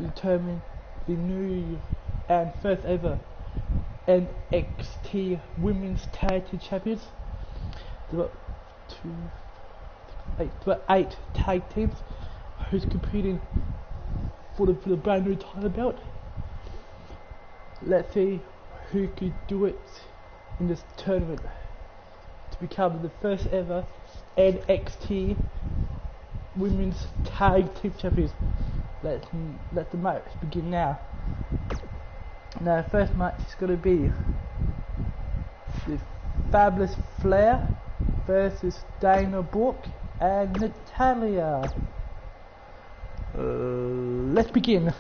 to determine the new and first ever NXT Women's Tag Team Champions. There are 8 tag teams who's competing for the brand new title belt. Let's see who could do it in this tournament to become the first ever NXT Women's Tag Team Champions. Let the match begin now. Now, the first match is going to be the Fabulous Flair versus Dana Brooke and Natalya. Let's begin.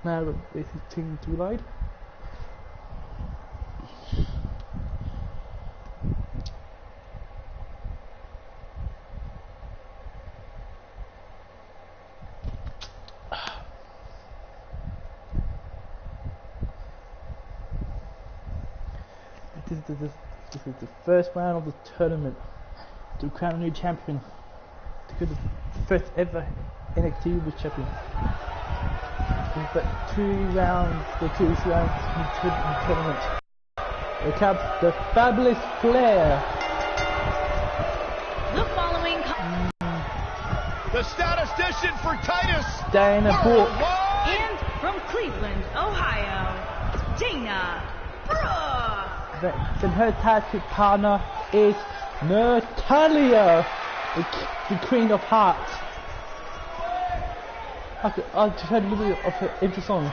Now this is team to load. This is the first round of the tournament to crown a new champion, to become the first ever NXT Women's Champion. We've got 2 rounds in the tournament. Here comes the Fabulous Flair. The following the statistician for Titus Dana Brooke. And from Cleveland, Ohio, Dana Brooke. Then her tag team partner is Natalya, the Queen of Hearts. I just heard a little bit of her intro song.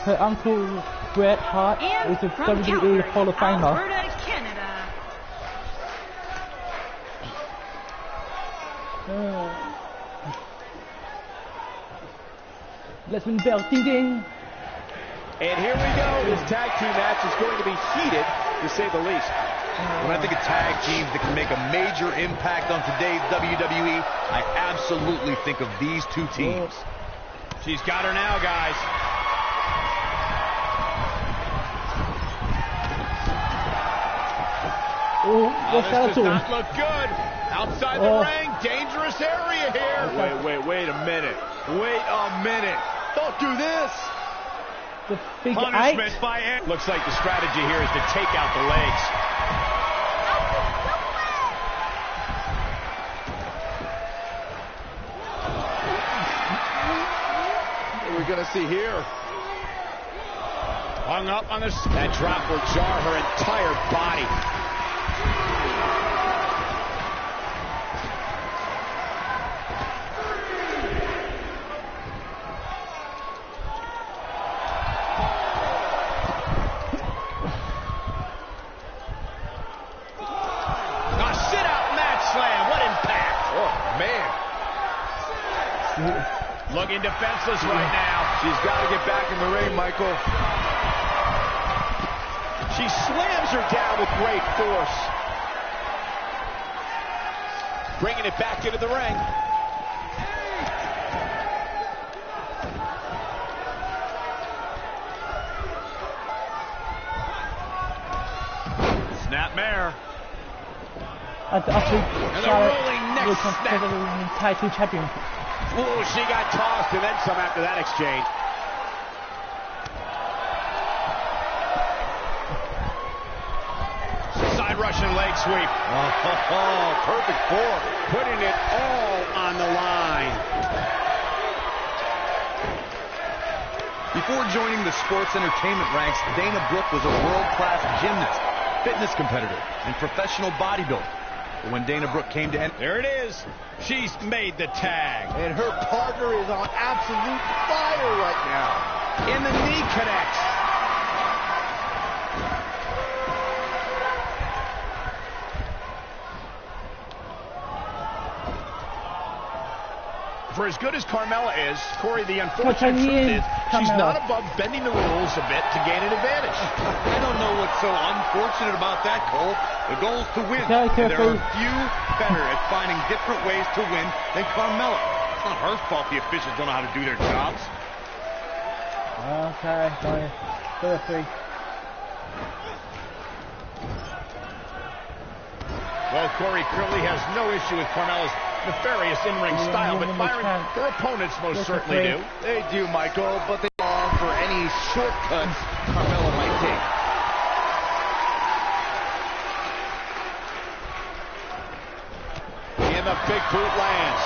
Her uncle Bret Hart is a WWE Hall of Famer. Alberta, Canada. Let's ring the bell, ding ding. And here we go. This tag team match is going to be heated, to say the least. When I think of tag teams that can make a major impact on today's WWE, I absolutely think of these 2 teams. She's got her now, guys. What's that does not look good. Outside the ring, dangerous area here. Wait a minute. Wait a minute. Don't do this. The big punishment 8. by Ed. Looks like the strategy here is to take out the legs. What are we going to see here? Hung up on this. That drop will jar her entire body. Looking defenseless right now. She's got to get back in the ring, Michael. She slams her down with great force. Bringing it back into the ring. Snapmare. I think rolling neck will consider the tag team champion. Ooh, she got tossed and then some after that exchange. Side Russian leg sweep. Oh, perfect form. Putting it all on the line. Before joining the sports entertainment ranks, Dana Brooke was a world-class gymnast, fitness competitor, and professional bodybuilder. But when Dana Brooke came to end, there it is. She's made the tag. And her partner is on absolute fire right now. And the knee connects. For as good as Carmella is, Corey, the unfortunate truth is she's not above bending the rules a bit to gain an advantage. I don't know what's so unfortunate about that, Cole. The goal is to win. And there are few better at finding different ways to win than Carmella. It's not her fault the officials don't know how to do their jobs. Okay, sorry. 2 or 3. Well, Corey clearly has no issue with Carmella's nefarious in-ring style, but Byron, their opponents most certainly do. They do, Michael, but they long for any shortcuts Carmella might take. And the big boot lands.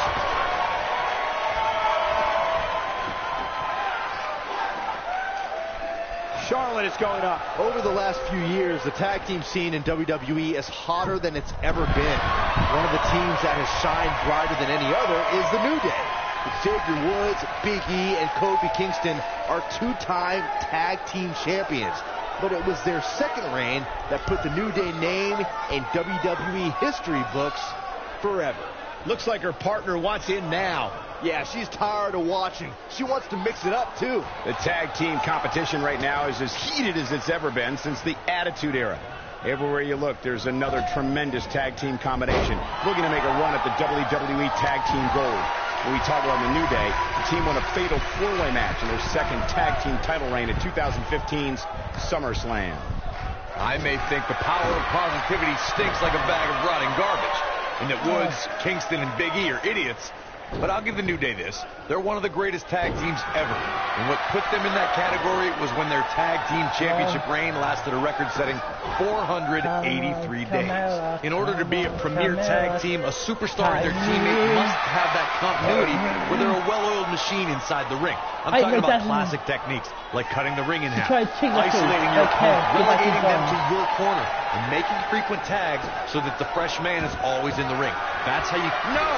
Charlotte is going up. Over the last few years, the tag team scene in WWE is hotter than it's ever been. One of the teams that has shined brighter than any other is the New Day. Xavier Woods, Big E, and Kofi Kingston are two-time tag team champions. But it was their second reign that put the New Day name in WWE history books forever. Looks like her partner wants in now. Yeah, she's tired of watching. She wants to mix it up, too. The tag team competition right now is as heated as it's ever been since the Attitude Era. Everywhere you look, there's another tremendous tag team combination looking to make a run at the WWE Tag Team Gold. When we talk about the New Day, the team won a fatal four-way match in their second tag team title reign at 2015's SummerSlam. I may think the power of positivity stinks like a bag of rotting garbage, and that Woods, Kingston, and Big E are idiots. But I'll give the New Day this. They're one of the greatest tag teams ever. And what put them in that category was when their tag team championship reign lasted a record-setting 483 days. In order to be a premier tag team, a superstar and their teammate must have that continuity where they're a well-oiled machine inside the ring. I'm talking about classic techniques, like cutting the ring in half, isolating your opponent, relegating them to your corner, and making frequent tags so that the fresh man is always in the ring. That's how you... No!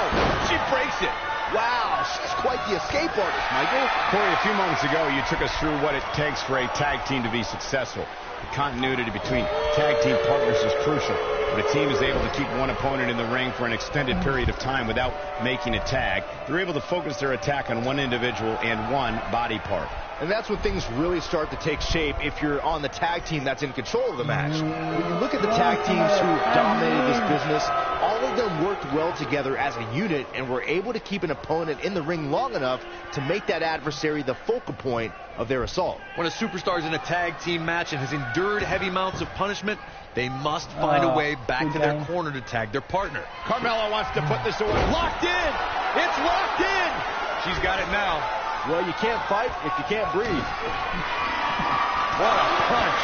She breaks it! Wow, she's quite the escape artist, Michael. Corey, a few moments ago, you took us through what it takes for a tag team to be successful. The continuity between tag team partners is crucial. When a team is able to keep one opponent in the ring for an extended period of time without making a tag, they're able to focus their attack on one individual and one body part. And that's when things really start to take shape if you're on the tag team that's in control of the match. When you look at the tag teams who dominated this business, all of them worked well together as a unit and were able to keep an opponent in the ring long enough to make that adversary the focal point of their assault. When a superstar is in a tag team match and has endured heavy amounts of punishment, they must find a way back to their corner to tag their partner. Carmella wants to put this away. Locked in! It's locked in! She's got it now. Well, you can't fight if you can't breathe. What a punch.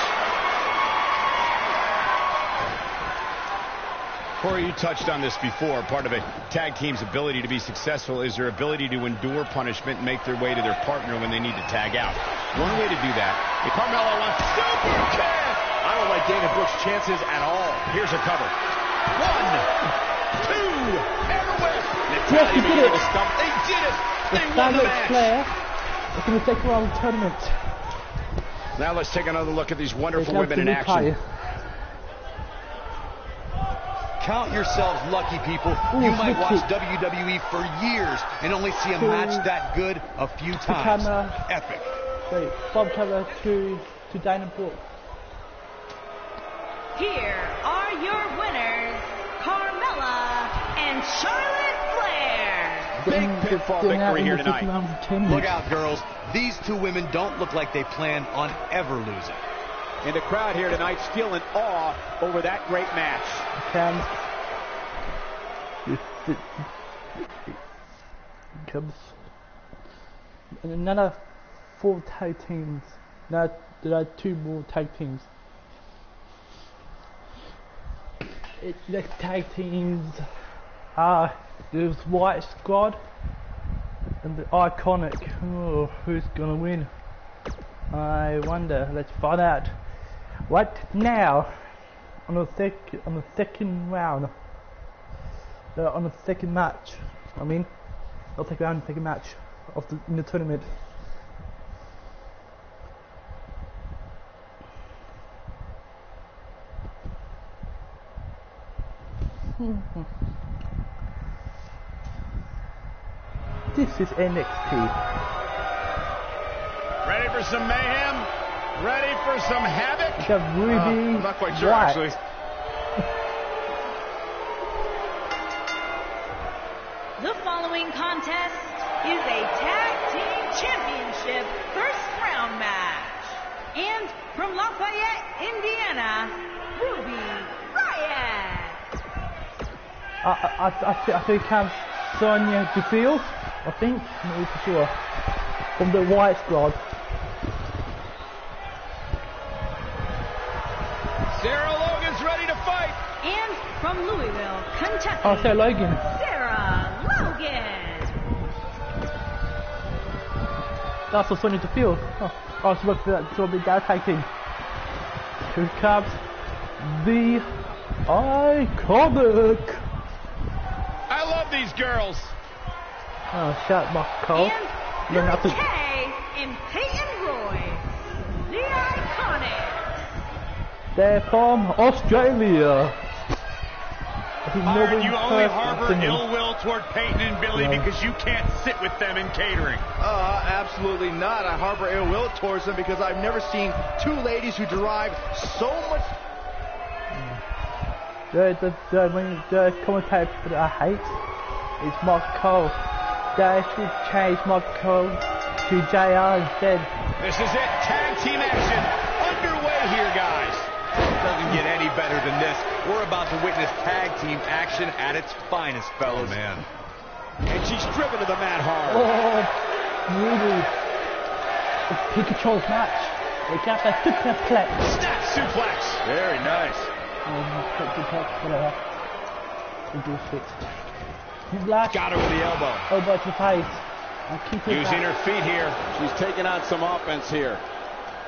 Corey, you touched on this before. Part of a tag team's ability to be successful is their ability to endure punishment and make their way to their partner when they need to tag out. One way to do that, if Carmella wants super kick. I don't like Dana Brooke's chances at all. Here's a cover. 1, 2, and a whip. Yes, he did it. They did it. The Starlight Flair is in the second round of the tournament. Now let's take another look at these wonderful women in action. Count yourselves lucky, people. You might watch WWE for years and only see a match that good a few times. Epic. Wait, Bob cover to Dana Brooke. Here are your winners, Carmella and Charlotte Flair. Big pinfall victory here tonight. Look out, girls. These two women don't look like they plan on ever losing. And the crowd here tonight still in awe over that great match. Comes and another 4 tag teams. Now there are 2 more tag teams. The tag teams are the White Squad and the Iconic. Oh, who's gonna win? I wonder. Let's find out. Right now, on the second round, on the second match. I mean, not second round, second match of in the tournament. This is NXT. Ready for some mayhem? Ready for some havoc? We got Ruby I'm not quite sure, White. actually. The following contest is a tag team championship first round match. And from Lafayette, Indiana, Ruby Riot. I think Sonia Deville, I think, I'm not really for sure, from the White Squad. Sarah Logan's ready to fight. And from Louisville, Kentucky, Oh, Sarah Logan. Sarah Logan. That's what Sonia Deville. Oh, she worked for that big guy tag team. Here comes the Iconic. I love these girls. Oh, shut Mark Cole. And Mary Kay and Peyton Royce, the Iconic. They're from Australia. You only harbor ill will toward Peyton and Billy because you can't sit with them in catering. Absolutely not. I harbor ill will towards them because I've never seen two ladies who derive so much. The commentator that I hate is Mark Cole. They should change Mark Cole to JR instead. This is it. Tag team action underway here, guys. It doesn't get any better than this. We're about to witness tag team action at its finest, fellas. Oh, man. And she's driven to the mat hard. Oh, really? The Pikachu's match. They got that superplex. Snap suplex. Very nice. Whatever. We'll do it. Got her with the elbow. Elbow to the face. Using her feet here. She's taking on some offense here.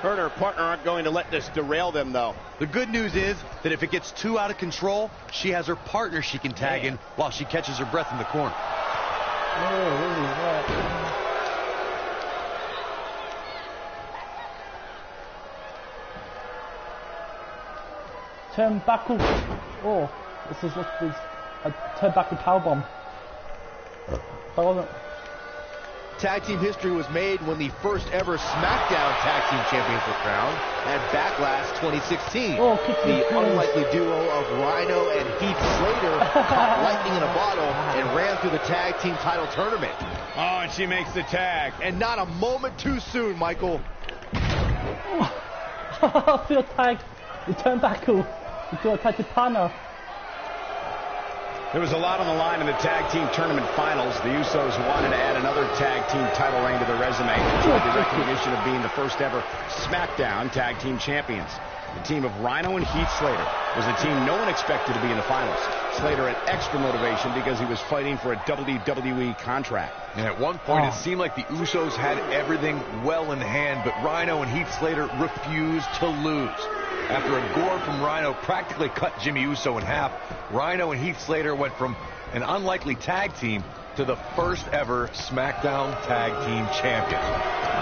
Her and her partner aren't going to let this derail them, though. The good news is that if it gets too out of control, she has her partner she can tag in while she catches her breath in the corner. Turnbuckle. Oh, this is a turnbuckle powerbomb. Tag team history was made when the first ever SmackDown Tag Team Champions were crowned at Backlash 2016. The unlikely duo of Rhino and Heath Slater caught lightning in a bottle and ran through the tag team title tournament. Oh, and she makes the tag. And not a moment too soon, Michael. I feel tagged. The turnbuckle. You feel tagged to partner. There was a lot on the line in the tag team tournament finals. The Usos wanted to add another tag team title reign to their resume. Enjoyed the recognition of being the first ever SmackDown tag team champions. The team of Rhino and Heath Slater was a team no one expected to be in the finals. Slater had extra motivation because he was fighting for a WWE contract. And at one point, it seemed like the Usos had everything well in hand, but Rhino and Heath Slater refused to lose. After a gore from Rhino practically cut Jimmy Uso in half, Rhino and Heath Slater went from an unlikely tag team to the first ever SmackDown Tag Team Champions.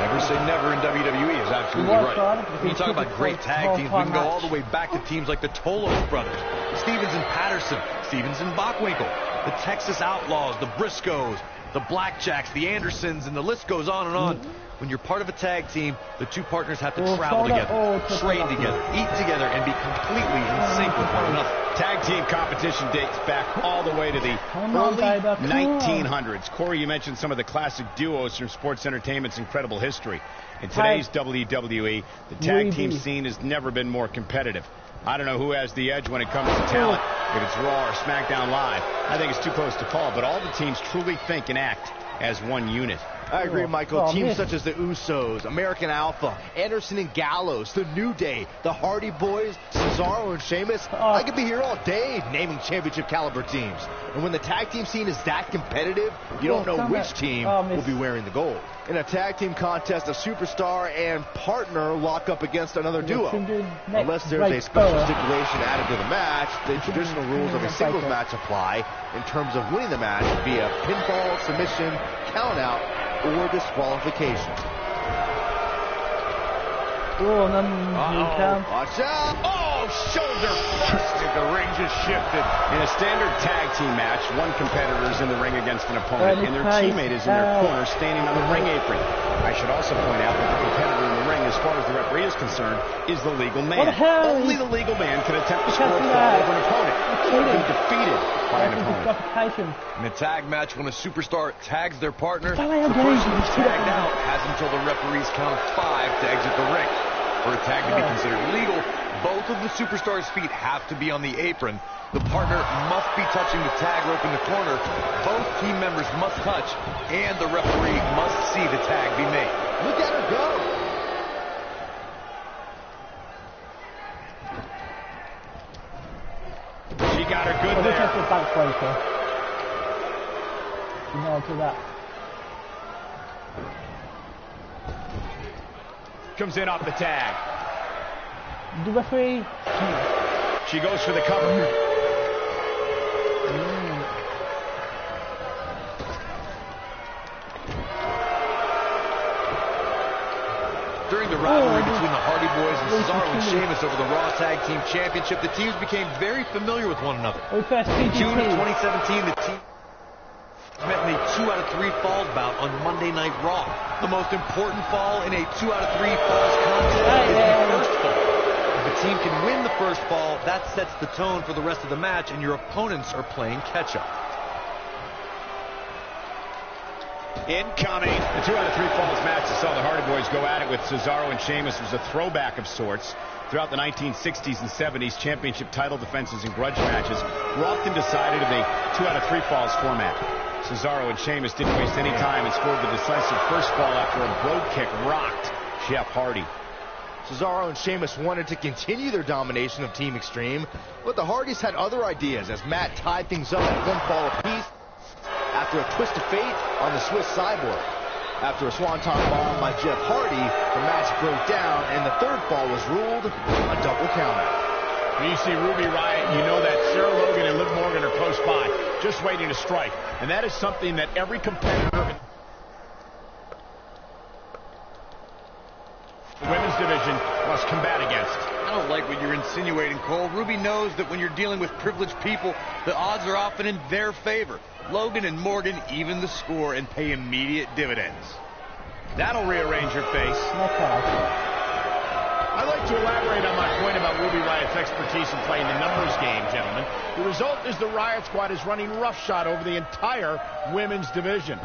Never say never in WWE is absolutely right. When you talk about great tag teams, we can go all the way back to teams like the Tolos brothers, Stevens and Patterson, Stevens and Bockwinkel, the Texas Outlaws, the Briscoes, the Blackjacks, the Andersons, and the list goes on and on. When you're part of a tag team, the two partners have to travel together, train together, eat together, and be completely in sync with one another. Tag team competition dates back all the way to the early 1900s. Corey, you mentioned some of the classic duos from sports entertainment's incredible history. In today's WWE, the tag team scene has never been more competitive. I don't know who has the edge when it comes to talent, if it's Raw or SmackDown Live. I think it's too close to call, but all the teams truly think and act as one unit. I agree, Michael. Teams such as the Usos, American Alpha, Anderson and Gallows, The New Day, the Hardy Boys, Cesaro and Sheamus. I could be here all day naming championship caliber teams. And when the tag team scene is that competitive, you don't know which team will be wearing the gold. In a tag team contest, a superstar and partner lock up against another duo. Unless there's a special stipulation added to the match, the traditional rules of a singles match apply in terms of winning the match via pinfall, submission, countout, or disqualification. And then watch out! Oh, shoulder first! The ring just shifted. In a standard tag team match, one competitor is in the ring against an opponent, and their teammate is in their corner standing on the ring apron. I should also point out that the competitor in the ring, as far as the referee is concerned, is the legal man. Only the legal man can attempt to score a fall over an opponent or be defeated by an opponent. In a tag match, when a superstar tags their partner, the person who's tagged out has until the referees count 5 to exit the ring. For a tag to be considered legal, Both of the superstars' feet have to be on the apron. The partner must be touching the tag rope in the corner. Both team members must touch, and the referee must see the tag be made. Look at her go. She got her good there. That's a backbreaker. You know, to that. Comes in off the tag. The referee. She goes for the cover. During the rivalry between the Hardy Boys and Cesaro and Sheamus over the Raw Tag Team Championship, the teams became very familiar with one another. In June of 2017, the team met in a 2 out of 3 falls bout on Monday Night Raw. The most important fall in a 2 out of 3 falls contest is the first fall. If a team can win the first fall, that sets the tone for the rest of the match, and your opponents are playing catch-up. Incoming. The 2 out of 3 falls match that saw the Hardy Boys go at it with Cesaro and Sheamus was a throwback of sorts. Throughout the 1960s and 70s, championship title defenses and grudge matches were often decided in a 2 out of 3 falls format. Cesaro and Sheamus didn't waste any time and scored the decisive first fall after a brogue kick rocked Jeff Hardy. Cesaro and Sheamus wanted to continue their domination of Team Extreme, but the Hardys had other ideas as Matt tied things up at 1 fall apiece after a twist of fate on the Swiss Cyborg. After a swanton bomb by Jeff Hardy, the match broke down and the third fall was ruled a double countout. When you see Ruby Riott, you know that Sarah Logan and Liv Morgan are close by, just waiting to strike. And that is something that every competitor in the women's division must combat against. I don't like what you're insinuating, Cole. Ruby knows that when you're dealing with privileged people, the odds are often in their favor. Logan and Morgan even the score and pay immediate dividends. That'll rearrange your face. I'd like to elaborate on my point about Ruby Riott's expertise in playing the numbers game, gentlemen. The result is the Riott Squad is running roughshod over the entire women's division.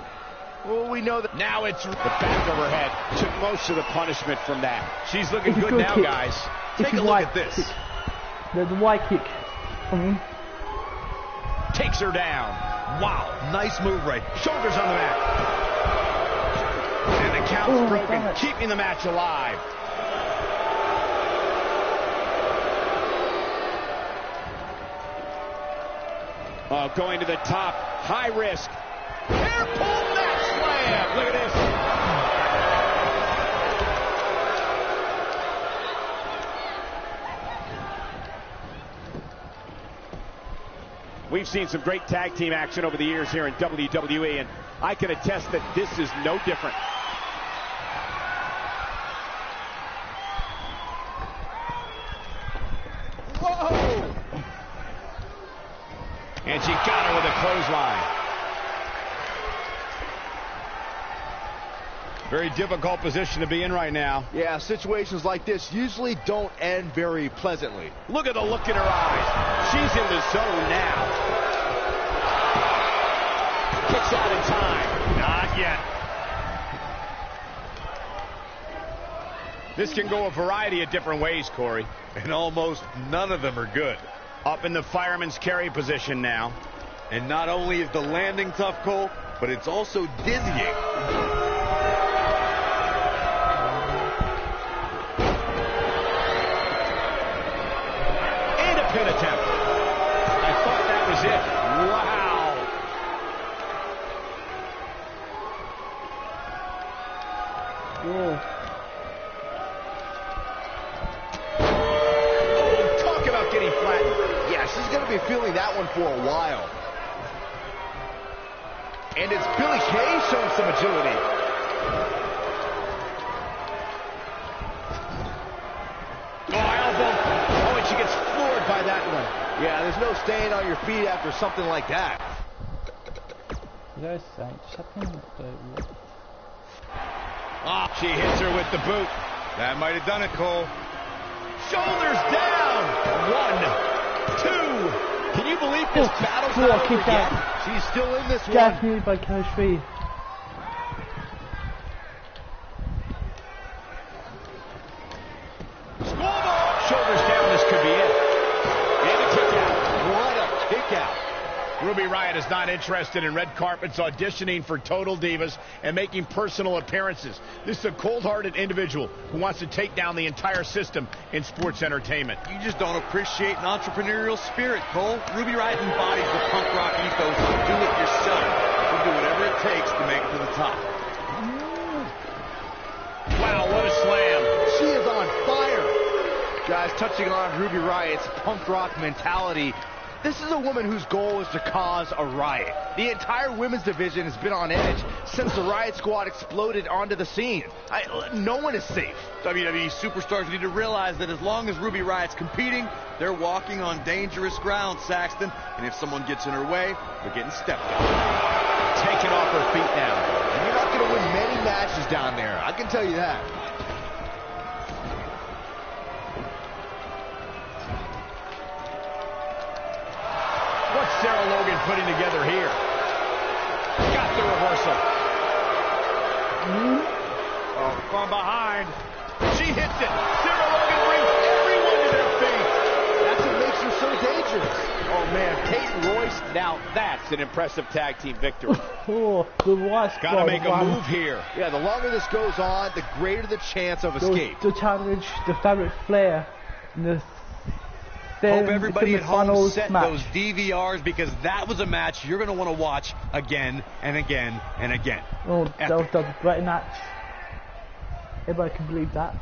Well, we know that now it's the back of her head. Took most of the punishment from that. She's looking good now, kick. guys. Take a look at this. The white kick. Takes her down. Wow. Nice move right. Shoulders on the mat. And the count's broken, keeping the match alive. Oh, going to the top. High risk. Hair pull mat slam. Look at this. We've seen some great tag team action over the years here in WWE, and I can attest that this is no different. Whoa! And she got her with a clothesline. Very difficult position to be in right now. Yeah, situations like this usually don't end very pleasantly. Look at the look in her eyes. She's in the zone now. Kicks out in time. Not yet. This can go a variety of different ways, Corey. And almost none of them are good. Up in the fireman's carry position now. And not only is the landing tough, Cole, but it's also dizzying. Pin attempt. I thought that was it. Wow. Yeah. Oh, talk about getting flattened. Yeah, she's going to be feeling that one for a while. And it's Billie Kay showing some agility. She gets floored by that one. Yeah, there's no staying on your feet after something like that. Oh, she hits her with the boot. That might have done it, Cole. Shoulders down. 1, 2. Can you believe this battle's not over yet? She's still in this one. Gaffney by Christie. Shoulders down to is not interested in red carpets, auditioning for Total Divas, and making personal appearances. This is a cold-hearted individual who wants to take down the entire system in sports entertainment. You just don't appreciate an entrepreneurial spirit, Cole. Ruby Riott embodies the punk rock ethos of do it yourself. She'll do whatever it takes to make it to the top. Wow, what a slam. She is on fire. Guys, touching on Ruby Riott's punk rock mentality, this is a woman whose goal is to cause a riot. The entire women's division has been on edge since the Riot Squad exploded onto the scene. No one is safe. WWE superstars need to realize that as long as Ruby Riott's competing, they're walking on dangerous ground, Saxton. And if someone gets in her way, they're getting stepped on. Taken off her feet now. And you're not going to win many matches down there, I can tell you that. What's Sarah Logan putting together here? Got the reversal. Oh, from behind. She hits it. Sarah Logan brings everyone to their feet. That's what makes her so dangerous. Oh, man, Peyton Royce, now that's an impressive tag team victory. Oh, the Riott Got to make a move here. Yeah, the longer this goes on, the greater the chance of escape. To challenge the Fabric Flair in the Hope everybody at home set match. those DVRs, because that was a match you're going to want to watch again and again and again. Oh, that was a great match. Everybody can believe that.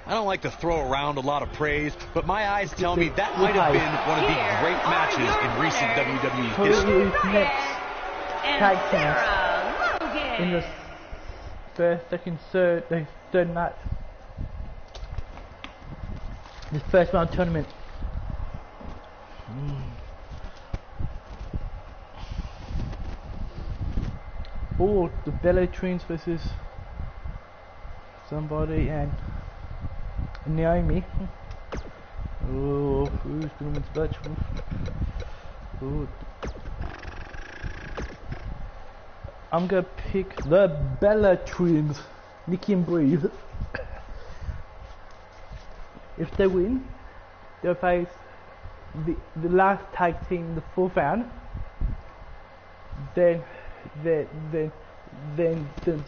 I don't like to throw around a lot of praise, but my eyes tell me that might have been one of the great matches in recent WWE history. Next tag teams in the first, second, third match. This first round tournament. Oh, the Bella Twins versus somebody and Naomi. Oh, who's the women's virtual? Oh. I'm gonna pick the Bella Twins, Nikki and Brie. If they win, they'll face the last tag team in the fourth round. Then the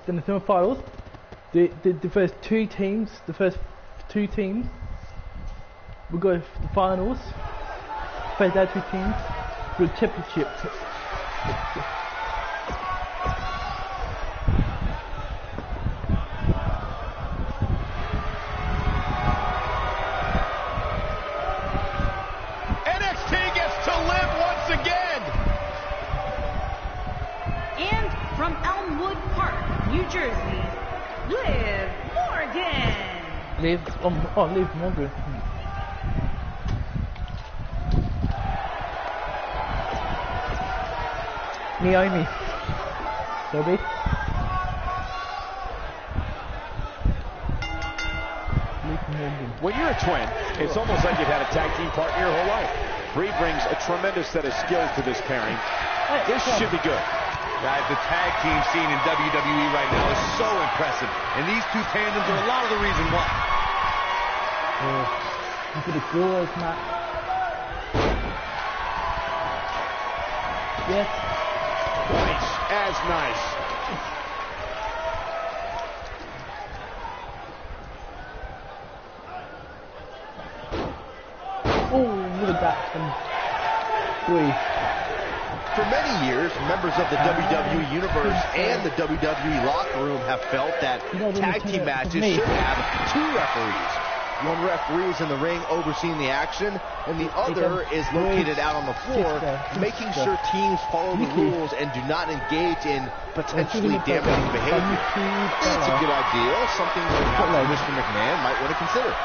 semi-finals. The first two teams will go to the finals. Face that two teams for the championship. Liv Morgan. Naomi. Toby. When you're a twin, it's almost like you've had a tag team partner your whole life. Brie brings a tremendous set of skills to this pairing. This should be good. Guys, the tag team scene in WWE right now is so impressive, and these two tandems are a lot of the reason why. Look at the girls, Matt. Yes. Nice as nice. Oh, look at that from Brie. For many years, members of the WWE Universe and the WWE locker room have felt that tag team matches should have two referees. One referee is in the ring overseeing the action, and the other is located out on the floor, making sure teams follow the rules and do not engage in potentially damaging behavior. It's a good idea, something that Mr. McMahon might want to consider.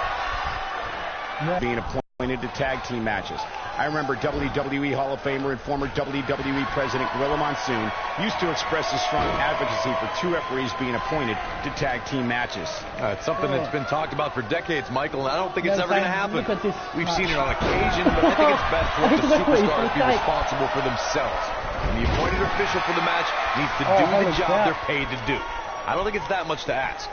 Being appointed to tag team matches. I remember WWE Hall of Famer and former WWE President Gorilla Monsoon used to express his strong advocacy for two referees being appointed to tag team matches. It's something that's been talked about for decades, Michael, and I don't think it's ever going to happen. We've seen it on occasion, but I think it's best to let the superstars be responsible for themselves. And the appointed official for the match needs to do the job they're paid to do. I don't think it's that much to ask.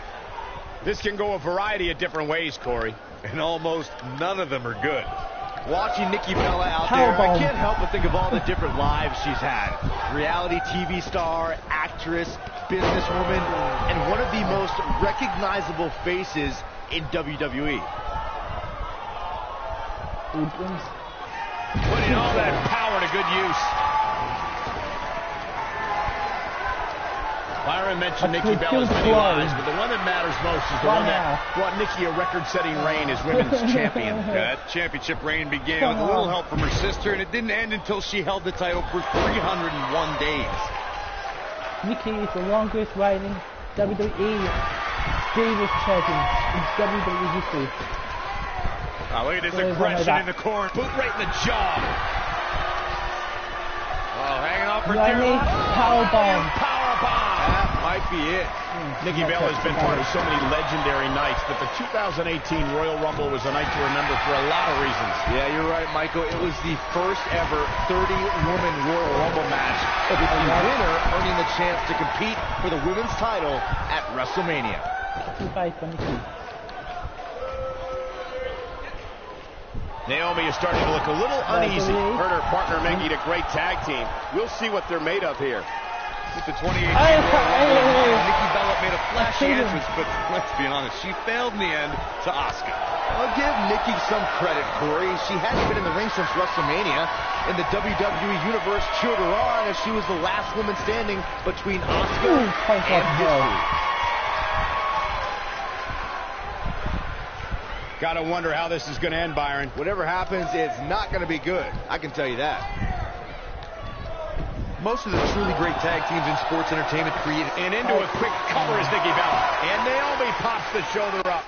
This can go a variety of different ways, Corey. And almost none of them are good. Watching Nikki Bella out there, I can't help but think of all the different lives she's had. Reality TV star, actress, businesswoman, and one of the most recognizable faces in WWE. Putting all that power to good use. Byron mentioned Nikki Bella's many lives, but the one that matters most is the one that brought Nikki a record-setting reign as women's champion. That championship reign began with a little help from her sister, and it didn't end until she held the title for 301 days. Nikki is the longest reigning WWE Divas champion in WWE history. Oh, look at his aggression in the corner. Boot right in the jaw. Oh, hanging off for dear life. Powerbomb. That might be it. Nikki Bella has been part of so many legendary nights, but the 2018 Royal Rumble was a night to remember for a lot of reasons. Yeah, you're right, Michael. It was the first ever 30-woman Royal Rumble match, with the winner earning the chance to compete for the women's title at WrestleMania. Naomi is starting to look a little uneasy. Her and her partner making a great tag team. We'll see what they're made of here. With the 2018 Royal Rumble, Nikki Bella made a flashy entrance, but let's be honest, she failed in the end to Asuka. I'll give Nikki some credit, Corey. She hadn't been in the ring since WrestleMania, and the WWE Universe cheered her on as she was the last woman standing between Asuka and history. Gotta wonder how this is gonna end, Byron. Whatever happens, it's not gonna be good. I can tell you that. Most of the truly great tag teams in sports entertainment create... And into a quick cover is Nikki Bella. And Naomi pops the shoulder up.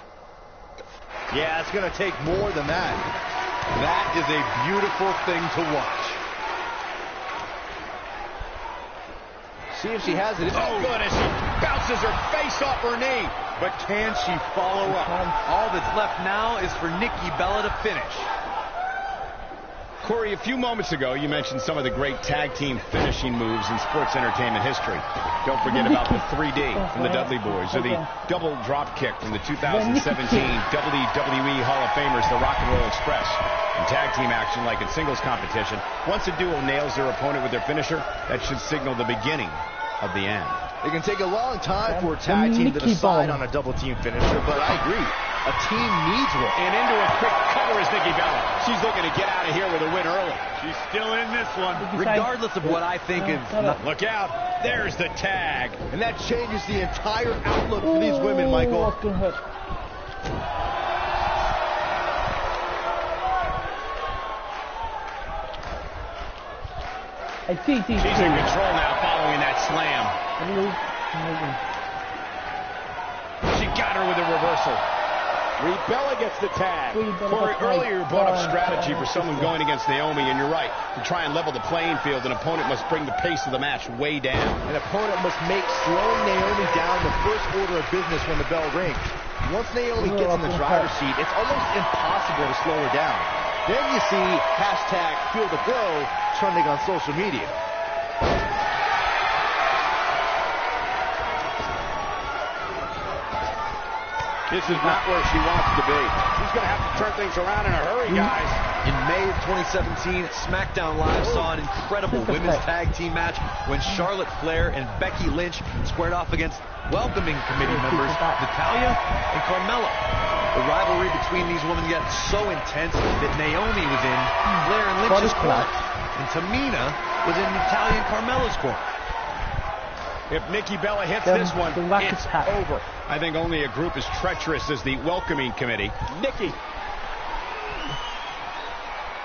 Yeah, it's gonna take more than that. That is a beautiful thing to watch. See if she has it. Oh, good, as she bounces her face off her knee. But can she follow up? All that's left now is for Nikki Bella to finish. Corey, a few moments ago, you mentioned some of the great tag team finishing moves in sports entertainment history. Don't forget about the 3D from the Dudley Boys, or the double drop kick from the 2017 WWE Hall of Famers, the Rock and Roll Express. In tag team action, like in singles competition, once a duo nails their opponent with their finisher, that should signal the beginning of the end. It can take a long time for a tag team to decide on a double team finisher, but I agree. A team needs one. And into a quick cover is Nikki Bella. She's looking to get out of here with a win early. She's still in this one. Regardless of what I think is... Look out. There's the tag. And that changes the entire outlook for these women, Michael. She's in control now following that slam. She got her with a reversal. Bella gets the tag. Corey, earlier you brought up strategy for someone going against Naomi, and you're right. To try and level the playing field, an opponent must bring the pace of the match way down. An opponent must make slowing Naomi down the first order of business when the bell rings. Once Naomi gets in the driver's seat, it's almost impossible to slow her down. Then you see #FeelTheGlow trending on social media. This is not where she wants to be. She's going to have to turn things around in a hurry, guys. In May of 2017, SmackDown Live saw an incredible women's tag team match when Charlotte Flair and Becky Lynch squared off against welcoming committee members Natalya and Carmella. The rivalry between these women got so intense that Naomi was in Flair and Lynch's corner, and Tamina was in Natalya and Carmella's corner. If Nikki Bella hits this one, it's over. I think only a group as treacherous as the welcoming committee. Nikki.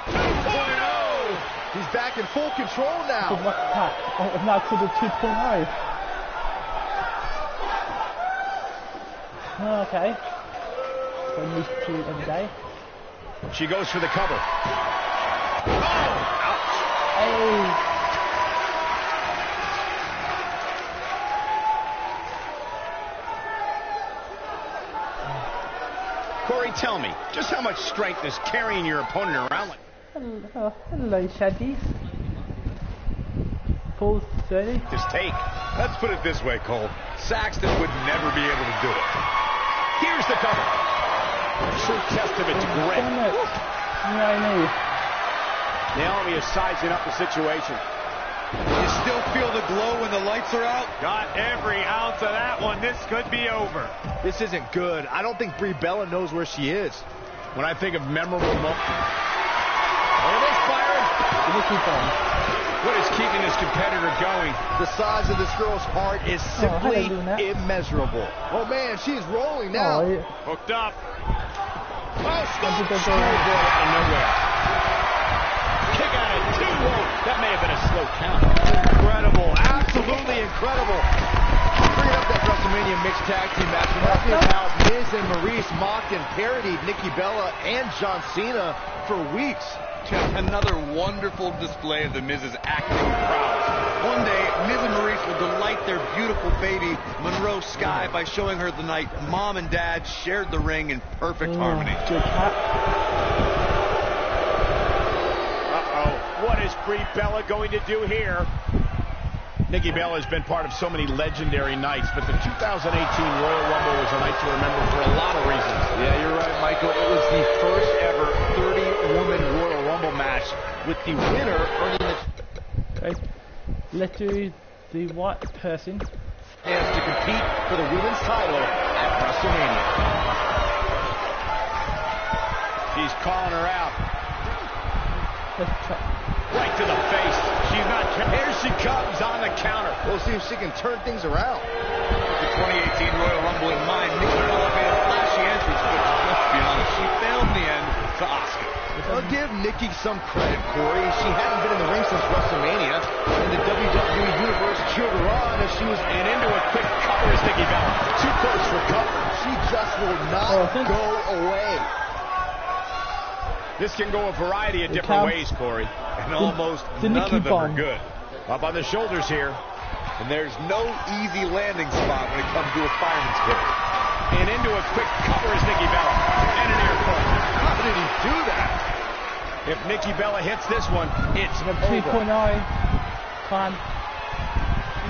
2.0. He's back in full control now. Now to the 2.0. Okay. From these two every day. She goes for the cover. Oh! Ouch. Hey. Corey, tell me, just how much strength is carrying your opponent around like? Hello, Shaddies. 4:30. Just take. Let's put it this way, Cole. Saxton would never be able to do it. Here's the cover. True testament to grit. know. Naomi is sizing up the situation. You still feel the glow when the lights are out? Got every ounce of that one. This could be over. This isn't good. I don't think Brie Bella knows where she is. When I think of memorable moments. Are they firing? What is keeping this competitor going? The size of this girl's heart is simply immeasurable. Oh, man, she is rolling now. Oh, yeah. Hooked up. Oh, schoolboy out of nowhere. Kick out at 2. That may have been a slow count. Incredible. Absolutely incredible. Bringing up that WrestleMania mixed tag team match. We're talking about Miz and Maurice mocked and parodied Nikki Bella and John Cena for weeks. Another wonderful display of the Miz's acting prowess. One day, Miz and Maurice will delight their beautiful baby, Monroe Sky, by showing her the night Mom and Dad shared the ring in perfect harmony. Uh-oh. What is Brie Bella going to do here? Nikki Bella has been part of so many legendary nights, but the 2018 Royal Rumble was a night to remember for a lot of reasons. Yeah, you're right, Michael. It was the first ever 30-woman Royal Rumble match, with the winner earning the... Okay. Let's do the white person. Chance to compete for the women's title at WrestleMania. She's calling her out. Let's try. Right to the face. She's not... Here she comes on the counter. We'll see if she can turn things around. With the 2018 Royal Rumble in mind, Nikki Bella made a flashy entrance, but let's be honest, she failed in the end to Asuka. I'll give Nikki some credit, Corey. She hadn't been in the ring since WrestleMania, and the WWE Universe cheered her on as she was into a quick cover as Nikki Bella. Too close for cover. She just will not go away. This can go a variety of different ways, Corey. And almost none of them are good. Up on the shoulders here. And there's no easy landing spot when it comes to a fireman's carry. And into a quick cover is Nikki Bella. And an ear pull. How did he do that? If Nikki Bella hits this one, it's over. 3.0. Fine.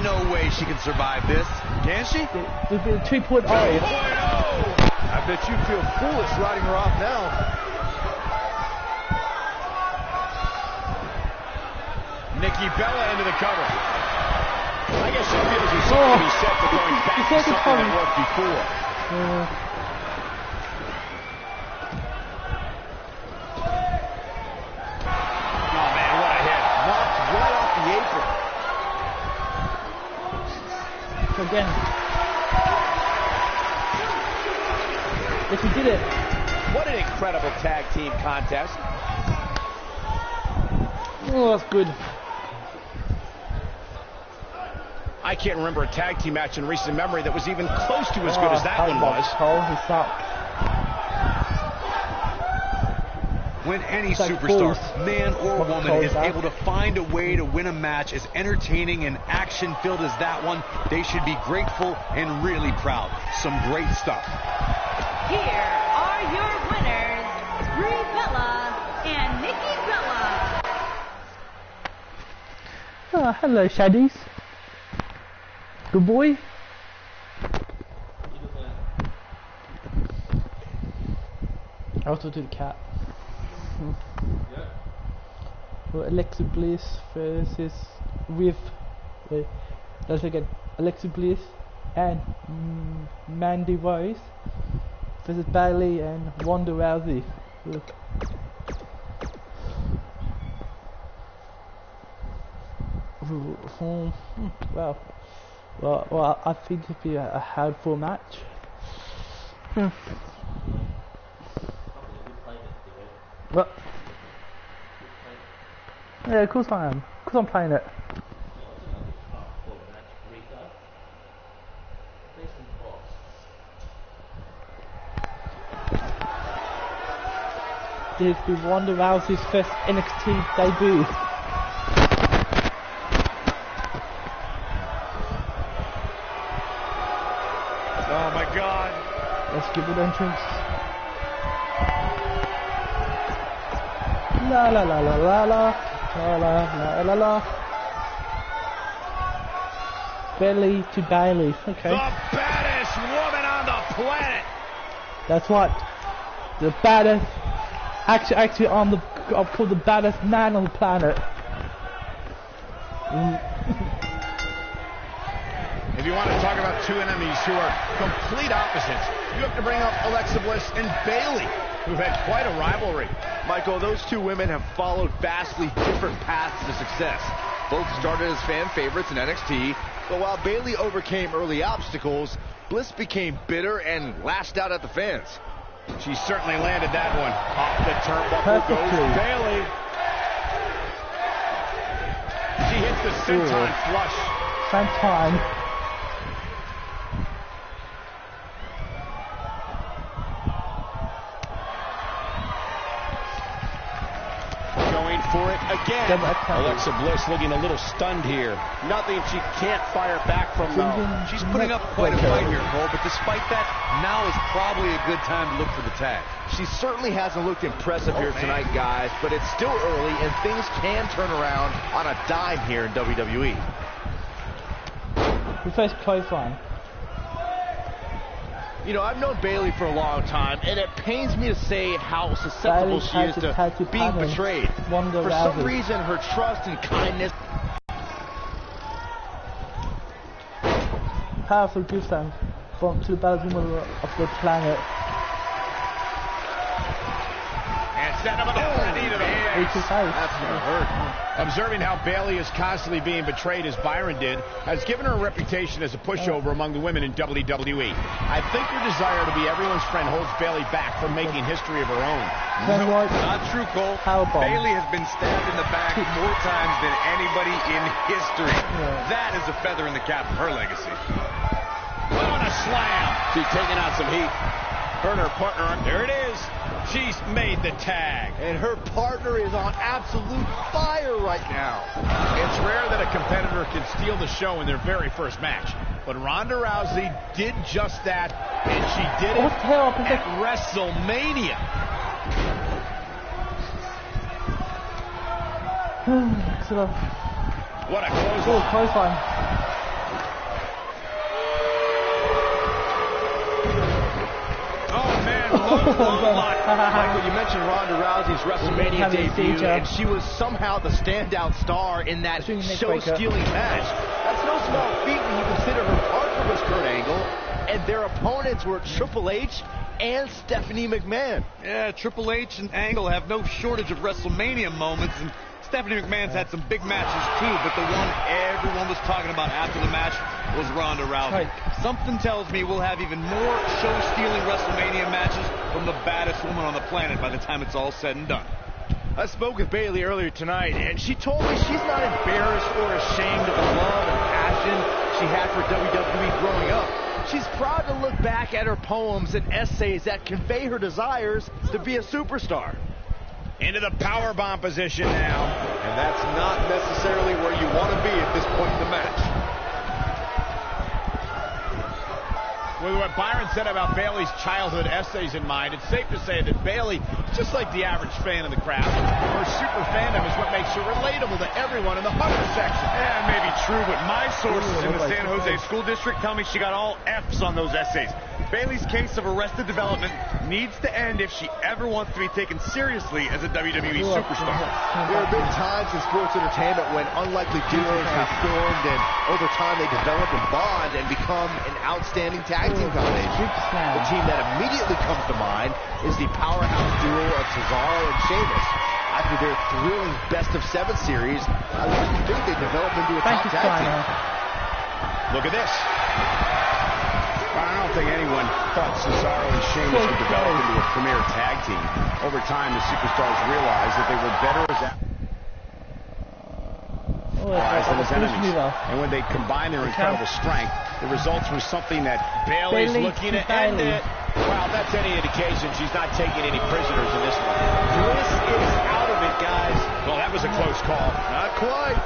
No way she can survive this. Can she? There's been 2.0. I bet you feel foolish riding her off now. Nikki Bella into the cover. I guess she feels she's to be set for going back to something that worked before. Oh, man, what a hit. Knocked right off the apron. Again. Yes, he did it. What an incredible tag team contest. Oh, that's good. I can't remember a tag team match in recent memory that was even close to as good as that one was. He sucked. When any superstar, man or woman, is able to find a way to win a match as entertaining and action-filled as that one, they should be grateful and really proud. Some great stuff. Here are your winners, Brie Bella and Nikki Bella. Oh, hello, Shaddies. Good boy. I also do the cat. Well, Alexa Bliss versus let's again. Alexa Bliss and Mandy Rose versus Bayley and Ronda Rousey. Well, I think it'd be a hard-fought match. What? Yeah, of course I am. Of course I'm playing it. This will be Ronda Rousey's first NXT debut. Oh my God. Let's give it entrance. La la la la la la la la la la la. Bayley to Bayley. Okay. The baddest woman on the planet. That's what. The baddest Actually, I'm called the baddest man on the planet. If you want to talk about two enemies who are complete opposites, you have to bring up Alexa Bliss and Bayley, who've had quite a rivalry. Michael, those two women have followed vastly different paths to success. Both started as fan favorites in NXT, but while Bayley overcame early obstacles, Bliss became bitter and lashed out at the fans. She certainly landed that one. Off the turnbuckle goes Bayley. She hits the senton flush. Senton. For it again. Alexa Bliss looking a little stunned here. Nothing she can't fire back from though. She's putting up quite a fight here, Cole, but despite that, now is probably a good time to look for the tag. She certainly hasn't looked impressive here tonight, guys, but it's still early and things can turn around on a dime here in WWE. We face clothesline. You know, I've known Bayley for a long time, and it pains me to say how susceptible she is to being betrayed. For some reason, her trust and kindness... Powerful gift them from to the baddest woman of the planet. And setting up a knee to the hand. That's gonna hurt. Observing how Bayley is constantly being betrayed as Byron did has given her a reputation as a pushover among the women in WWE. I think her desire to be everyone's friend holds Bayley back from making history of her own. Not true, Cole. Bayley has been stabbed in the back more times than anybody in history. That is a feather in the cap of her legacy. What a slam. She's taking out some heat. Her and her partner, there it is. She's made the tag. And her partner is on absolute fire right now. It's rare that a competitor can steal the show in their very first match. But Ronda Rousey did just that, and she did it at WrestleMania. What a clothesline. Michael, you mentioned Ronda Rousey's WrestleMania debut, and she was somehow the standout star in that show-stealing match. That's no small feat when you consider her partner was Kurt Angle, and their opponents were Triple H and Stephanie McMahon. Yeah, Triple H and Angle have no shortage of WrestleMania moments, and Stephanie McMahon's had some big matches too, but the one everyone was talking about after the match was Ronda Rousey. Something tells me we'll have even more show-stealing WrestleMania matches from the baddest woman on the planet by the time it's all said and done. I spoke with Bayley earlier tonight, and she told me she's not embarrassed or ashamed of the love and passion she had for WWE growing up. She's proud to look back at her poems and essays that convey her desires to be a superstar. Into the powerbomb position now. And that's not necessarily where you want to be at this point in the match. With what Byron said about Bayley's childhood essays in mind, it's safe to say that Bayley, just like the average fan in the crowd, her super fandom is what makes her relatable to everyone in the Hunter section. Yeah, it may be true, but my sources in the San Jose School District tell me she got all F's on those essays. Bayley's case of arrested development needs to end if she ever wants to be taken seriously as a WWE superstar. There have been times in sports entertainment when unlikely duos have formed, and over time they develop and bond and become an outstanding tag team combination. The team that immediately comes to mind is the powerhouse duo of Cesaro and Sheamus. After their thrilling best-of-7 series, I like to think they developed into a top tag team. Look at this. I don't think anyone thought Cesaro and Sheamus would develop into a premier tag team. Over time, the superstars realized that they were better as than as enemies. And when they combined their incredible strength, the results were something that Bayley's looking to end it. Wow, that's any indication she's not taking any prisoners in this one. Bliss is out of it, guys. Well, that was a close call. Not quite.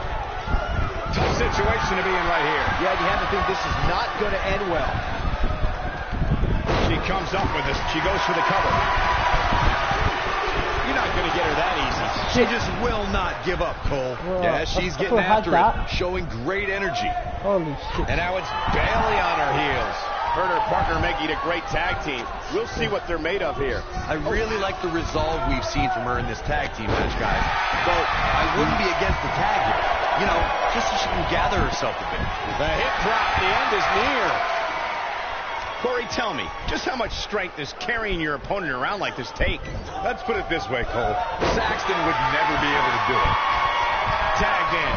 Tough situation to be in right here. Yeah, you have to think this is not going to end well. She comes up with this. She goes for the cover. You're not going to get her that easy. She just will not give up, Cole. Yeah, she's getting after it, showing great energy. Holy shit. And now it's Bayley on her heels. Her and her partner making a great tag team. We'll see what they're made of here. I really like the resolve we've seen from her in this tag team match, guys. Though I wouldn't be against the tag here. You know, just so she can gather herself a bit. The hip drop, the end is near. Corey, tell me, just how much strength does carrying your opponent around like this take? Let's put it this way, Cole. Saxton would never be able to do it. Tagged in.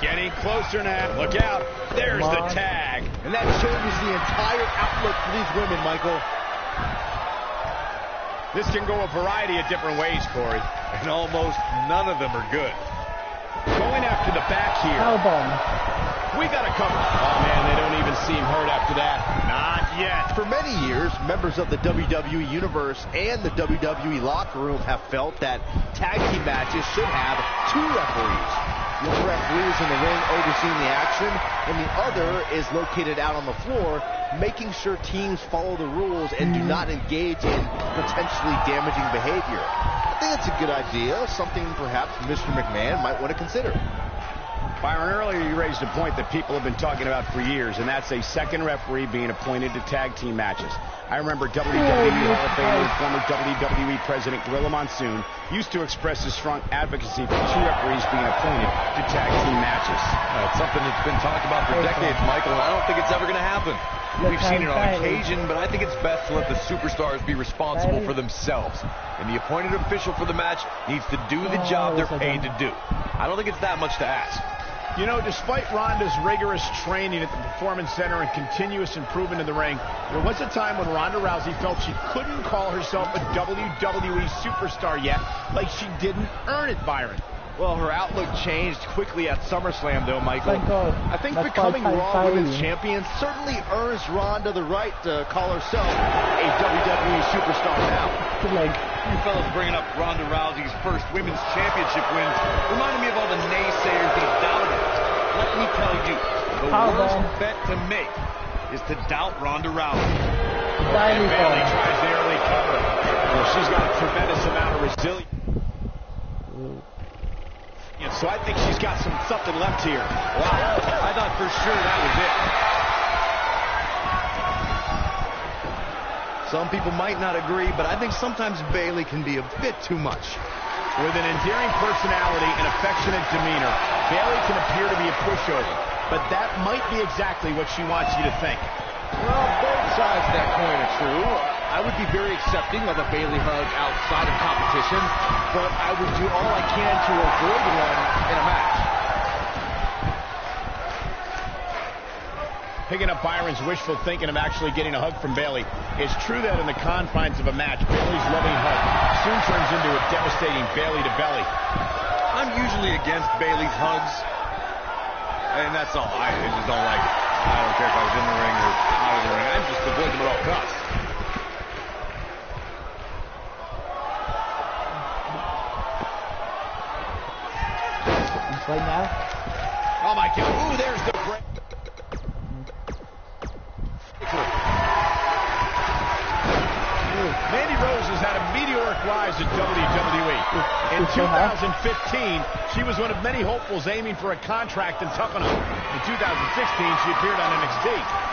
Getting closer now. Look out. There's the tag. And that changes the entire outlook for these women, Michael. This can go a variety of different ways, Corey. And almost none of them are good. Going after the back here. We got a cover. Oh, man, they don't even seem hurt after that. Not yet. For many years, members of the WWE Universe and the WWE locker room have felt that tag team matches should have two referees. One referee is in the ring overseeing the action, and the other is located out on the floor, making sure teams follow the rules and do not engage in potentially damaging behavior. I think it's a good idea, something perhaps Mr. McMahon might want to consider. Byron, earlier you raised a point that people have been talking about for years, and that's a second referee being appointed to tag team matches. I remember WWE Hall of Famer and former WWE President Gorilla Monsoon used to express his strong advocacy for two referees being appointed to tag team matches. It's something that's been talked about for decades, Michael, and I don't think it's ever going to happen. We've seen it on occasion, but I think it's best to let the superstars be responsible for themselves. And the appointed official for the match needs to do the job they're paid to do. I don't think it's that much to ask. You know, despite Ronda's rigorous training at the Performance Center and continuous improvement in the ring, there was a time when Ronda Rousey felt she couldn't call herself a WWE superstar yet, like she didn't earn it, Byron. Well, her outlook changed quickly at SummerSlam, though, Michael. Thank God. I think becoming Raw Women's Champion certainly earns Ronda the right to call herself a WWE superstar now. Good leg. You fellas bringing up Ronda Rousey's first women's championship wins reminded me of all the naysayers that have doubted her. Let me tell you, the worst bet to make is to doubt Ronda Rousey. Bailey tries the early cover. Well, she's got a tremendous amount of resilience. So I think she's got something left here. Wow, I thought for sure that was it. Some people might not agree, but I think sometimes Bailey can be a bit too much. With an endearing personality and affectionate demeanor, Bailey can appear to be a pushover, but that might be exactly what she wants you to think. Well, both sides of that coin are true. I would be very accepting of a Bailey hug outside of competition, but I would do all I can to avoid one in a match. Picking up Byron's wishful thinking of actually getting a hug from Bailey, it's true that in the confines of a match, Bailey's loving hug soon turns into a devastating Bailey to belly. I'm usually against Bailey's hugs, and that's all. I just don't like it. I don't care if I was in the ring or out of the ring. I just avoid them at all costs. Right now. Oh my God! Ooh, there's the break. Mandy Rose has had a meteoric rise at WWE. In 2015, she was one of many hopefuls aiming for a contract in Tough Enough. In 2016, she appeared on NXT.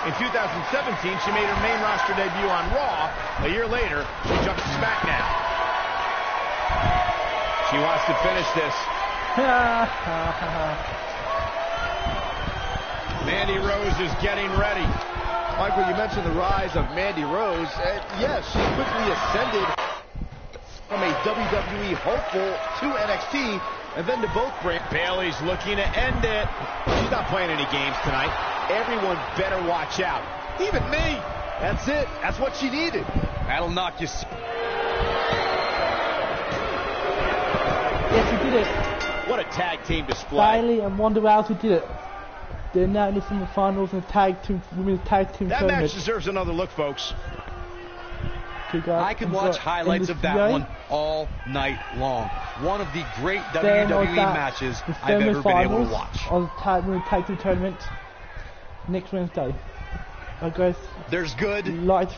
In 2017, she made her main roster debut on Raw. A year later, she jumped to SmackDown. She wants to finish this. Mandy Rose is getting ready. Michael, you mentioned the rise of Mandy Rose. Yes, she quickly ascended from a WWE hopeful to NXT, and then to both brands. Bailey's looking to end it. She's not playing any games tonight. Everyone better watch out. Even me. That's it. That's what she needed. That'll knock you. Yes, he did it. What a tag team display. Bailey and Ronda Rousey did it. They're now in the semifinals in the women's tag team that tournament. match deserves another look, folks. Okay, guys, I could watch highlights of that one all night long. One of the great WWE matches I've ever been able to watch. On the women's tag team tournament next Wednesday. Guys, there's good,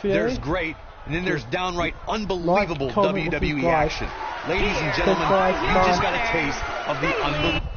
there's great, and then there's downright unbelievable WWE action. Ladies and gentlemen, you just got a taste of the unbelievable.